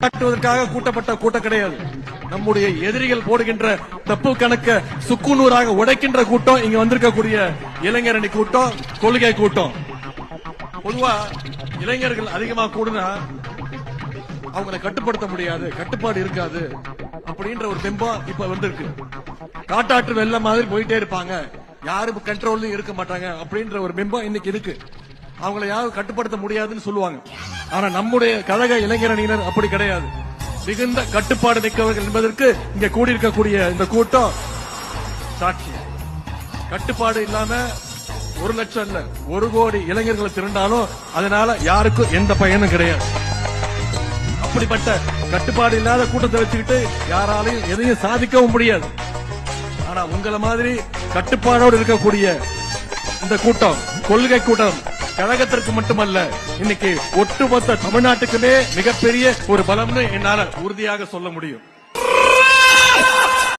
காட்டுவதற்காக கூட்டப்பட்ட கூட்டம் கிடையாது. நம்முடைய எதிரிகள் போடுகின்ற தப்பு கணக்க சுக்குநூறாக உடைக்கின்ற கூட்டம் இங்க வந்திருக்கக்கூடிய இளைஞரணி கூட்டம், கொள்கை கூட்டம். பொதுவா இளைஞர்கள் அதிகமா கூடுனா அவங்களை கட்டுப்படுத்த முடியாது, கட்டுப்பாடு இருக்காது அப்படின்ற ஒரு பிம்பம் இப்ப வந்திருக்கு. காட்டாற்று வெள்ளம் மாதிரி போயிட்டே இருப்பாங்க, யாரும் கண்ட்ரோல்லையும் இருக்க மாட்டாங்க அப்படின்ற ஒரு பிம்பம் இன்னைக்கு இருக்கு. அவங்களை யாரும் கட்டுப்படுத்த முடியாதுன்னு சொல்லுவாங்க. ஆனா நம்முடைய கழக இளைஞரணியினர் அப்படி கிடையாது. மிகுந்த கட்டுப்பாடு மிக்கவர்கள் என்பதற்கு இங்க கூடியிருக்கக்கூடிய இந்த கூட்டம் சாட்சி. கட்டுப்பாடு இல்லாம 1 லட்சம் இல்ல 1 கோடி இளைஞர்களை திரண்டாலும் அதனால யாருக்கும் எந்த பயனும் கிடையாது. அப்படிப்பட்ட கட்டுப்பாடு இல்லாத கூட்டத்தை வச்சுக்கிட்டு யாராலையும் எதையும் சாதிக்கவும் முடியாது. ஆனா உங்களை மாதிரி கட்டுப்பாடோடு இருக்கக்கூடிய இந்த கூட்டம், கொள்கை கூட்டம், கழகத்திற்கு மட்டுமல்ல இன்னைக்கு ஒட்டுமொத்த தமிழ்நாட்டுக்குமே மிகப்பெரிய ஒரு பலம்னு என்னால உறுதியாக சொல்ல முடியும்.